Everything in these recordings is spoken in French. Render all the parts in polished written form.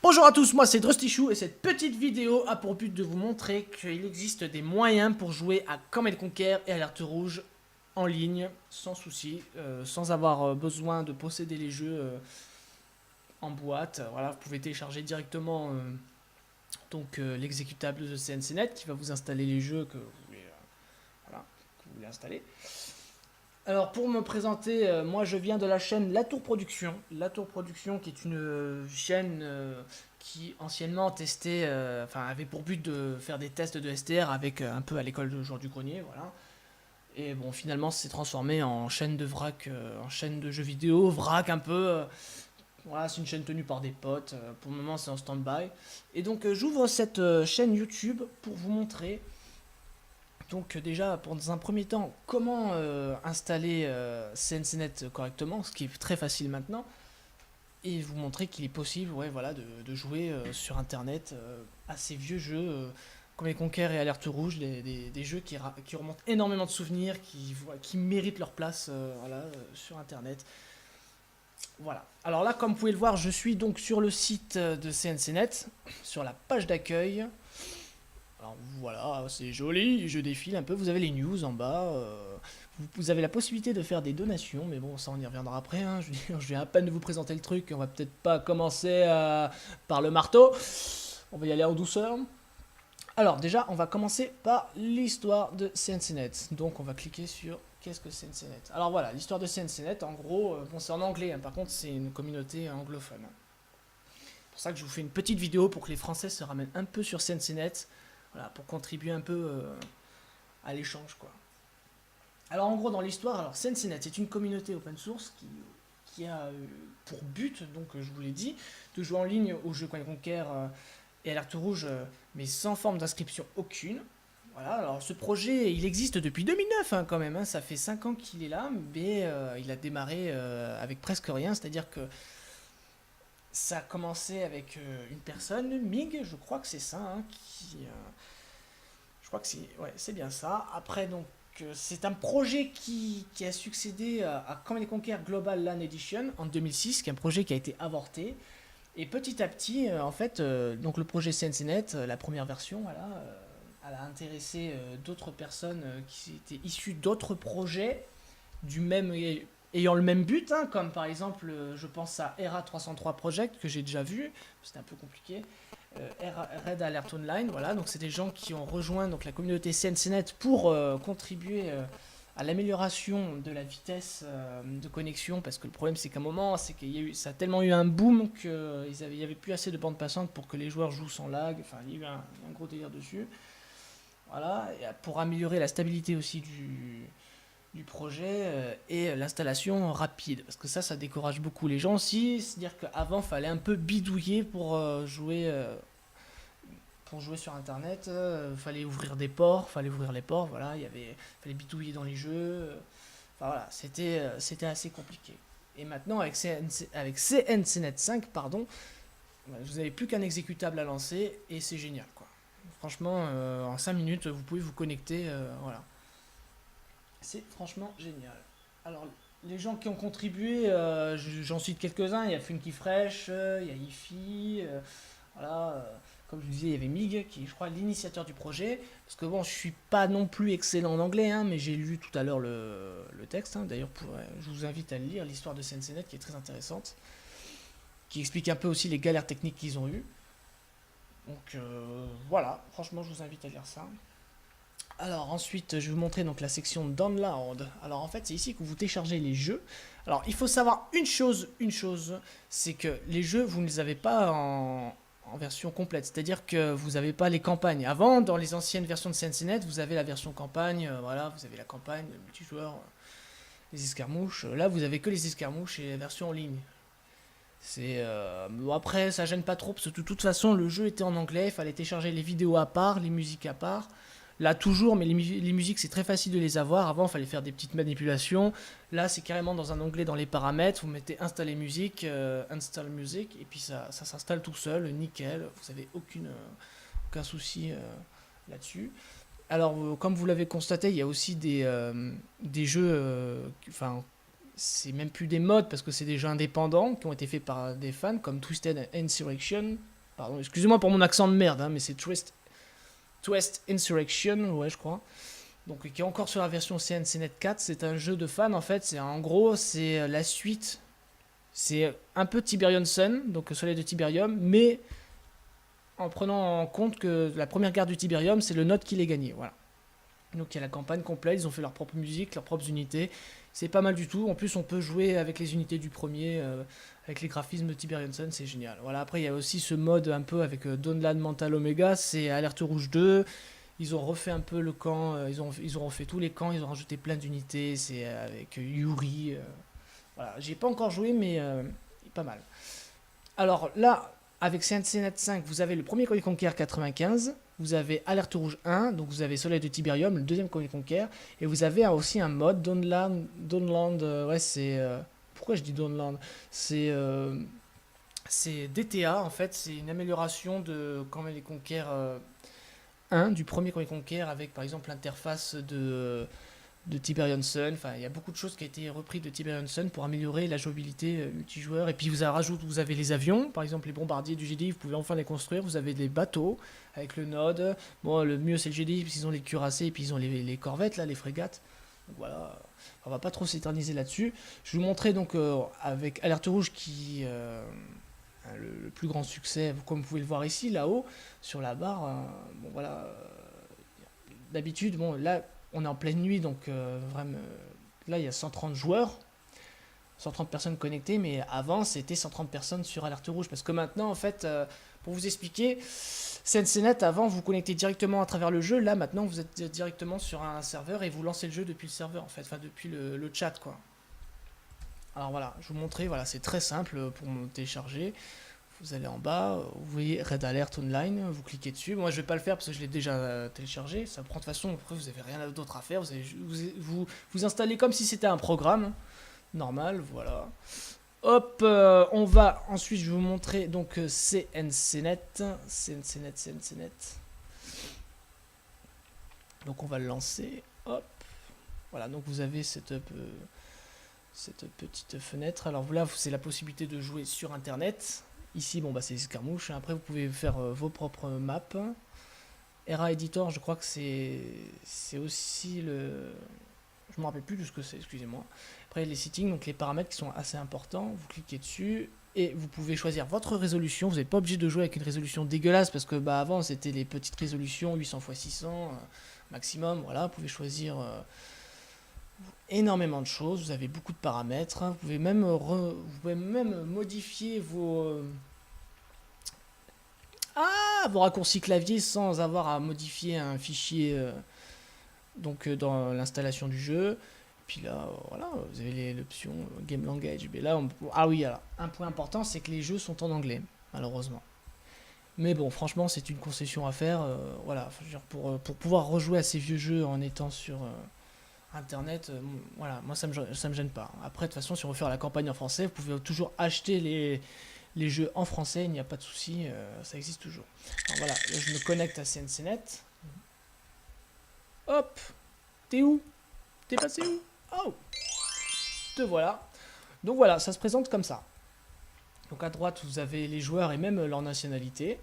Bonjour à tous, moi c'est Drustichou et cette petite vidéo a pour but de vous montrer qu'il existe des moyens pour jouer à Command & Conquer et Alerte Rouge en ligne, sans souci, sans avoir besoin de posséder les jeux en boîte. Voilà, vous pouvez télécharger directement l'exécutable de CNCnet qui va vous installer les jeux que vous voulez installer. Alors pour me présenter, moi je viens de la chaîne La Tour Production. La Tour Production qui est une chaîne qui anciennement testait, avait pour but de faire des tests de STR avec un peu à l'école de jour du grenier, voilà. Et bon finalement c'est transformé en chaîne de vrac, en chaîne de jeux vidéo, vrac un peu. Voilà, c'est une chaîne tenue par des potes, pour le moment c'est en stand-by. Et donc j'ouvre cette chaîne YouTube pour vous montrer donc déjà, dans un premier temps, comment installer CNCnet correctement, ce qui est très facile maintenant, et vous montrer qu'il est possible de jouer sur Internet à ces vieux jeux comme les Conquer et Alerte Rouge, des jeux qui remontent énormément de souvenirs, qui méritent leur place sur Internet. Voilà. Alors là, comme vous pouvez le voir, je suis donc sur le site de CNCnet, sur la page d'accueil. Alors voilà, c'est joli, je défile un peu, vous avez les news en bas, vous avez la possibilité de faire des donations, mais bon, ça on y reviendra après, hein. Je viens à peine de vous présenter le truc, on va peut-être pas commencer par le marteau, on va y aller en douceur. Alors déjà, on va commencer par l'histoire de CNCnet, donc on va cliquer sur qu'est-ce que CNCnet. Alors voilà, l'histoire de CNCnet, en gros, bon c'est en anglais, hein, par contre c'est une communauté anglophone. C'est pour ça que je vous fais une petite vidéo pour que les Français se ramènent un peu sur CNCnet. Voilà, pour contribuer un peu à l'échange, quoi. Alors en gros dans l'histoire, alors CNCnet est une communauté open source qui a pour but, donc je vous l'ai dit, de jouer en ligne aux jeux Command & Conquer et Alerte Rouge, mais sans forme d'inscription aucune. Voilà, alors ce projet il existe depuis 2009 hein, quand même, hein, ça fait 5 ans qu'il est là, mais il a démarré avec presque rien, c'est-à-dire que ça a commencé avec une personne, Mig, je crois que c'est ça, hein, je crois que c'est bien ça. Après, donc, c'est un projet qui a succédé à Command & Conquer Global LAN Edition en 2006, qui est un projet qui a été avorté. Et petit à petit, donc le projet CNCnet, la première version, voilà, elle a intéressé d'autres personnes qui étaient issues d'autres projets du même ayant le même but, hein, comme par exemple, je pense à ERA 303 Project, que j'ai déjà vu, c'était un peu compliqué, Red Alert Online, voilà, donc c'est des gens qui ont rejoint donc, la communauté CNCnet pour contribuer à l'amélioration de la vitesse de connexion, parce que le problème c'est qu'à un moment, ça a tellement eu un boom qu'il n'y avait plus assez de bande passante pour que les joueurs jouent sans lag, enfin il y a eu un gros délire dessus. Voilà, et pour améliorer la stabilité aussi du projet et l'installation rapide, parce que ça décourage beaucoup les gens aussi, c'est-à-dire qu'avant fallait un peu bidouiller pour jouer sur internet, fallait ouvrir des ports, fallait ouvrir les ports, voilà, fallait bidouiller dans les jeux, enfin voilà, c'était assez compliqué. Et maintenant avec CNCnet 5, pardon, vous n'avez plus qu'un exécutable à lancer et c'est génial quoi. Franchement, en 5 minutes, vous pouvez vous connecter, voilà. C'est franchement génial. Alors, les gens qui ont contribué, j'en cite quelques-uns. Il y a Funky Fresh, il y a Ifi, voilà. Comme je vous disais, il y avait Mig, qui est, je crois, l'initiateur du projet. Parce que bon, je suis pas non plus excellent en anglais, hein, mais j'ai lu tout à l'heure le texte. Hein. D'ailleurs, je vous invite à le lire, l'histoire de CNCnet, qui est très intéressante. Qui explique un peu aussi les galères techniques qu'ils ont eues. Donc voilà, franchement, je vous invite à lire ça. Alors ensuite, je vais vous montrer donc la section Download. Alors en fait, c'est ici que vous téléchargez les jeux. Alors il faut savoir une chose, c'est que les jeux, vous ne les avez pas en version complète. C'est-à-dire que vous n'avez pas les campagnes. Avant, dans les anciennes versions de CNCnet, vous avez la version campagne, voilà, vous avez la campagne, le multijoueur, les escarmouches. Là, vous avez que les escarmouches et la version en ligne. Bon, après, ça gêne pas trop, parce que de toute façon, le jeu était en anglais, il fallait télécharger les vidéos à part, les musiques à part. Là, toujours, mais les musiques, c'est très facile de les avoir. Avant, il fallait faire des petites manipulations. Là, c'est carrément dans un onglet dans les paramètres. Vous mettez installer musique, install music, et puis ça s'installe tout seul, nickel. Vous n'avez aucun souci là-dessus. Alors, comme vous l'avez constaté, il y a aussi des jeux, c'est même plus des mods parce que c'est des jeux indépendants qui ont été faits par des fans comme Twisted Insurrection, Pardon, excusez-moi pour mon accent de merde, hein, mais c'est Twist Insurrection, ouais, je crois. Donc, qui est encore sur la version CNCnet 4. C'est un jeu de fans, en fait. En gros, c'est la suite. C'est un peu Tiberium Sun, donc Soleil de Tiberium, mais en prenant en compte que la première guerre du Tiberium, c'est le Node qui l'a gagné. Voilà. Donc, il y a la campagne complète. Ils ont fait leur propre musique, leurs propres unités. C'est pas mal du tout. En plus, on peut jouer avec les unités du premier, avec les graphismes de Tiberium Sun, c'est génial. Voilà. Après, il y a aussi ce mode un peu avec Dawnland Mental Omega, c'est Alerte Rouge 2. Ils ont refait un peu le camp, ils ont refait tous les camps, ils ont rajouté plein d'unités, c'est avec Yuri. Voilà, j'ai pas encore joué, mais pas mal. Alors là, avec CNCnet 5, vous avez le premier Command Conquer 95, vous avez Alerte Rouge 1, donc vous avez Soleil de Tiberium, le deuxième Command Conquer, et vous avez aussi un mode, Dawnland, ouais, c'est... pourquoi je dis Dawnland? C'est DTA, en fait, c'est une amélioration de Command Conquer 1, du premier Command Conquer, avec par exemple l'interface de Tiberium Sun. Enfin, il y a beaucoup de choses qui ont été reprises de Tiberium Sun pour améliorer la jouabilité multijoueur. Et puis vous avez les avions, par exemple les bombardiers du GDI, vous pouvez enfin les construire. Vous avez des bateaux avec le Node. Bon, le mieux c'est le GDI parce qu'ils ont les cuirassés et puis ils ont les corvettes là, les frégates. Donc voilà, on va pas trop s'éterniser là-dessus. Je vais vous montrer donc avec Alerte Rouge qui le plus grand succès, comme vous pouvez le voir ici, là-haut, sur la barre. Bon voilà, d'habitude, bon là. On est en pleine nuit, donc vraiment, là il y a 130 joueurs, 130 personnes connectées, mais avant c'était 130 personnes sur Alerte Rouge. Parce que maintenant, en fait, pour vous expliquer, CNCnet, avant vous connectez directement à travers le jeu, là maintenant vous êtes directement sur un serveur et vous lancez le jeu depuis le serveur, en fait, enfin depuis le chat, quoi. Alors voilà, je vous montrer, voilà, c'est très simple pour me télécharger. Vous allez en bas, vous voyez Red Alert Online, vous cliquez dessus. Moi je vais pas le faire parce que je l'ai déjà téléchargé. Ça prend de toute façon, après vous avez rien d'autre à faire. Vous installez comme si c'était un programme normal, voilà. Hop, on va ensuite, je vais vous montrer donc CNCnet. Donc on va le lancer. Hop, voilà. Donc vous avez cette petite fenêtre. Alors là, c'est la possibilité de jouer sur Internet. Ici, bon, bah, c'est escarmouche. Après, vous pouvez faire vos propres maps. RA Editor, je crois que c'est aussi le... Je ne me rappelle plus de ce que c'est, excusez-moi. Après, les settings, donc les paramètres qui sont assez importants. Vous cliquez dessus et vous pouvez choisir votre résolution. Vous n'êtes pas obligé de jouer avec une résolution dégueulasse parce que bah, avant, c'était les petites résolutions 800 x 600 maximum. Voilà, vous pouvez choisir... énormément de choses, vous avez beaucoup de paramètres, hein. Vous pouvez même modifier vos raccourcis clavier sans avoir à modifier un fichier donc dans l'installation du jeu. Puis là, voilà, vous avez l'option Game Language. Mais là, ah oui, alors, un point important, c'est que les jeux sont en anglais, malheureusement. Mais bon, franchement, c'est une concession à faire. Voilà, pour pouvoir rejouer à ces vieux jeux en étant sur... Internet, voilà, moi ça me gêne pas. Après, de toute façon, si on veut faire la campagne en français, vous pouvez toujours acheter les jeux en français, il n'y a pas de souci, ça existe toujours. Alors voilà, là, je me connecte à CNCnet. Hop, t'es où? T'es passé où? Oh, te voilà. Donc voilà, ça se présente comme ça. Donc à droite, vous avez les joueurs et même leur nationalité.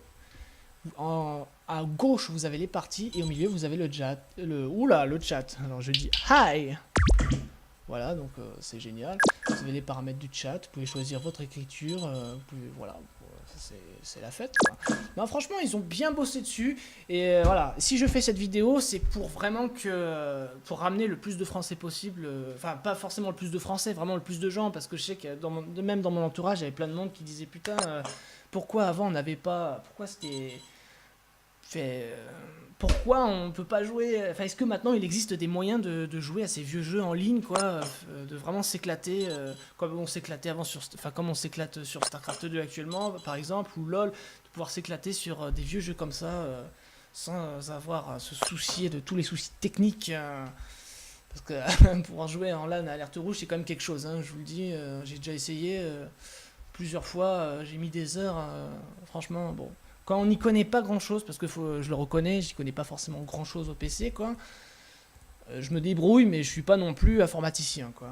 À gauche, vous avez les parties et au milieu, vous avez le chat. Le chat. Alors je dis hi. Voilà, donc c'est génial. Vous avez les paramètres du chat. Vous pouvez choisir votre écriture. Voilà, c'est la fête, quoi. Non, franchement, ils ont bien bossé dessus. Et voilà, si je fais cette vidéo, c'est pour vraiment pour ramener le plus de Français possible. Enfin, pas forcément le plus de Français, vraiment le plus de gens, parce que je sais que même dans mon entourage, il y avait plein de monde qui disait putain, pourquoi avant on n'avait pas, pourquoi c'était pourquoi on peut pas jouer, enfin est-ce que maintenant il existe des moyens de jouer à ces vieux jeux en ligne, quoi, de vraiment s'éclater comme on s'éclatait avant comme on s'éclate sur StarCraft 2 actuellement par exemple, ou LOL, de pouvoir s'éclater sur des vieux jeux comme ça sans avoir à se soucier de tous les soucis techniques, parce que pouvoir jouer en LAN à Alerte Rouge c'est quand même quelque chose, hein, je vous le dis, j'ai déjà essayé plusieurs fois, j'ai mis des heures, franchement, bon. Quand on n'y connaît pas grand chose, parce que je le reconnais, j'y connais pas forcément grand chose au PC, quoi. Je me débrouille, mais je suis pas non plus informaticien, quoi.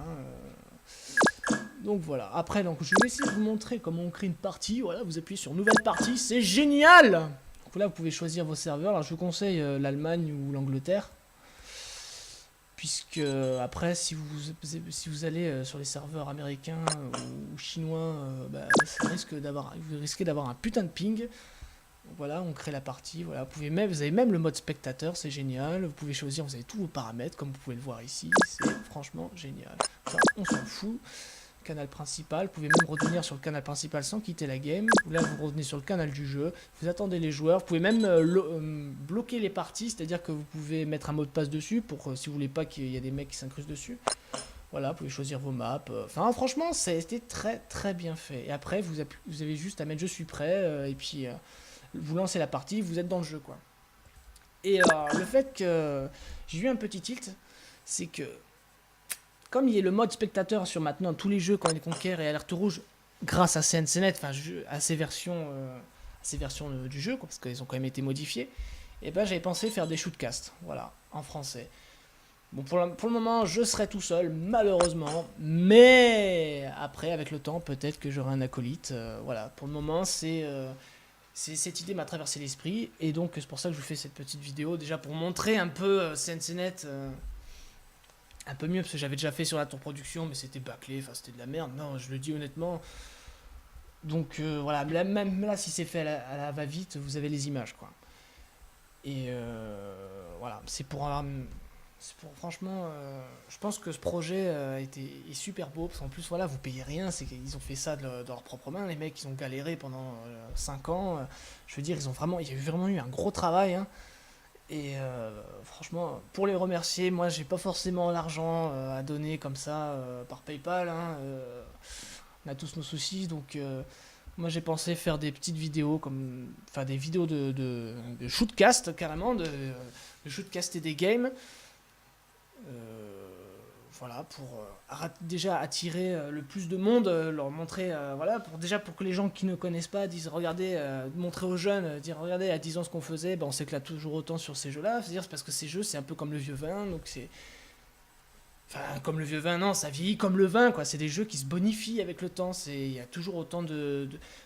Donc voilà, après donc je vais essayer de vous montrer comment on crée une partie. Voilà, vous appuyez sur nouvelle partie, c'est génial. Donc là vous pouvez choisir vos serveurs. Alors je vous conseille l'Allemagne ou l'Angleterre. Puisque après si vous allez sur les serveurs américains ou chinois, vous risquez d'avoir un putain de ping. Donc voilà, on crée la partie, voilà, vous avez même le mode spectateur, c'est génial, vous pouvez choisir, vous avez tous vos paramètres, comme vous pouvez le voir ici, c'est franchement génial. Ça, on s'en fout. Canal principal, vous pouvez même revenir sur le canal principal sans quitter la game. Là, vous revenez sur le canal du jeu, vous attendez les joueurs, vous pouvez même bloquer les parties, c'est-à-dire que vous pouvez mettre un mot de passe dessus, pour si vous voulez pas qu'il y ait des mecs qui s'incrustent dessus. Voilà, vous pouvez choisir vos maps. Enfin, franchement, ça a été très très bien fait. Et après, vous avez juste à mettre je suis prêt, et puis vous lancez la partie, vous êtes dans le jeu, quoi. Et le fait que j'ai eu un petit tilt, c'est que comme il y a le mode spectateur sur maintenant tous les jeux quand les Conquer et Alerte Rouge, grâce à CNCnet, enfin à ces versions du jeu, quoi, parce qu'elles ont quand même été modifiées, et ben j'avais pensé faire des shootcasts, voilà, en français. Bon, pour le moment, je serai tout seul, malheureusement, mais après, avec le temps, peut-être que j'aurai un acolyte. Voilà, pour le moment, cette idée m'a traversé l'esprit, et donc c'est pour ça que je vous fais cette petite vidéo, déjà pour montrer un peu CNCnet, un peu mieux, parce que j'avais déjà fait sur la tour production, mais c'était bâclé, enfin c'était de la merde, non, je le dis honnêtement. Donc voilà, même là, si c'est fait à la va-vite, vous avez les images, quoi. Et voilà, franchement, je pense que ce projet est super beau, parce qu'en plus, voilà, vous payez rien, c'est qu'ils ont fait ça de leurs propres mains, les mecs, ils ont galéré pendant 5 ans, je veux dire, il y a vraiment eu un gros travail, hein. Et franchement, pour les remercier, moi j'ai pas forcément l'argent à donner comme ça par PayPal, hein, on a tous nos soucis, donc moi j'ai pensé faire des petites vidéos, enfin des vidéos de shootcast carrément, de shootcaster des games. Voilà, pour déjà attirer le plus de monde, leur montrer, voilà, pour que les gens qui ne connaissent pas disent, regardez, montrer aux jeunes, dire, regardez, à 10 ans ce qu'on faisait, on s'éclate toujours autant sur ces jeux-là, c'est parce que ces jeux, c'est un peu comme le vieux vin, donc c'est... Enfin, comme le vieux vin, non, ça vieillit comme le vin, quoi, c'est des jeux qui se bonifient avec le temps, il y a toujours autant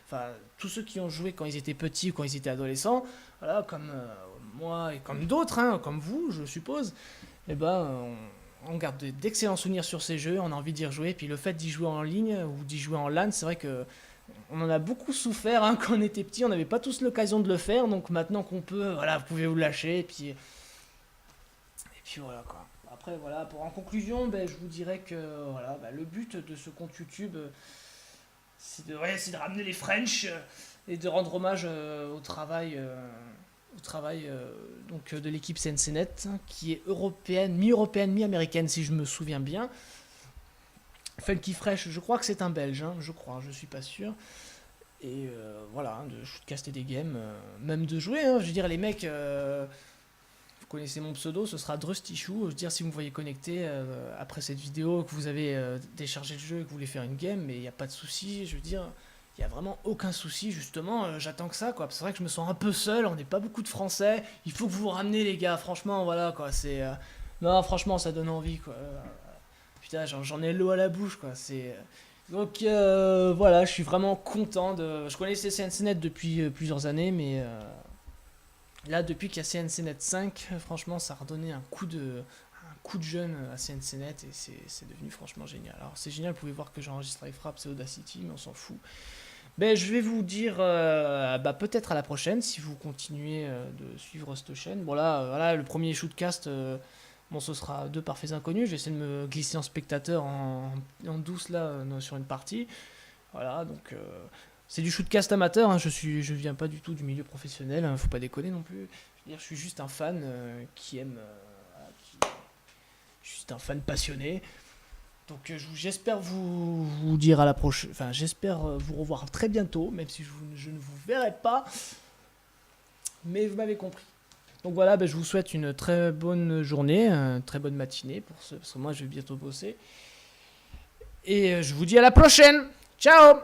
Enfin, tous ceux qui ont joué quand ils étaient petits ou quand ils étaient adolescents, voilà, comme moi et comme d'autres, hein, comme vous, je suppose, et on garde d'excellents souvenirs sur ces jeux, on a envie d'y rejouer, puis le fait d'y jouer en ligne ou d'y jouer en LAN, c'est vrai que on en a beaucoup souffert, hein, quand on était petit, on n'avait pas tous l'occasion de le faire, donc maintenant qu'on peut, voilà, vous pouvez vous lâcher, et puis voilà, quoi. Après, voilà, en conclusion, je vous dirais que voilà, le but de ce compte YouTube, c'est de ramener les French et de rendre hommage au travail donc de l'équipe CNCnet, qui est mi-européenne, mi-américaine, si je me souviens bien. Funky Fresh, je crois que c'est un Belge, hein, je suis pas sûr. Et voilà, de shootcaster des games, même de jouer, hein, je veux dire, les mecs, vous connaissez mon pseudo, ce sera Drustichou, je veux dire, si vous me voyez connecté après cette vidéo, que vous avez déchargé le jeu et que vous voulez faire une game, mais il n'y a pas de souci, je veux dire... Il n'y a vraiment aucun souci, justement, j'attends que ça, quoi. C'est vrai que je me sens un peu seul, on n'est pas beaucoup de Français, il faut que vous vous ramenez, les gars, franchement, voilà, quoi, c'est... Non, franchement, ça donne envie, quoi. Putain, j'en ai l'eau à la bouche, quoi, c'est... Donc, voilà, je suis vraiment content de... Je connaissais CNCnet depuis plusieurs années, mais... Là, depuis qu'il y a CNCnet 5, franchement, ça a redonné un coup de jeune à CNCnet, et c'est devenu franchement génial. Alors, c'est génial, vous pouvez voir que j'enregistre avec Fraps et Audacity, mais on s'en fout. Je vais vous dire peut-être à la prochaine si vous continuez de suivre cette chaîne. Bon là, voilà, le premier shootcast, ce sera 2 parfaits inconnus. Je vais essayer de me glisser en spectateur en douce là sur une partie. Voilà, donc c'est du shootcast amateur, hein, je viens pas du tout du milieu professionnel, hein, faut pas déconner non plus. Je veux dire, je suis juste un fan qui aime, je suis juste un fan passionné. Donc j'espère vous dire à la prochaine, enfin j'espère vous revoir très bientôt, même si je ne vous verrai pas, mais vous m'avez compris. Donc voilà, je vous souhaite une très bonne journée, une très bonne matinée parce que moi je vais bientôt bosser. Et je vous dis à la prochaine. Ciao!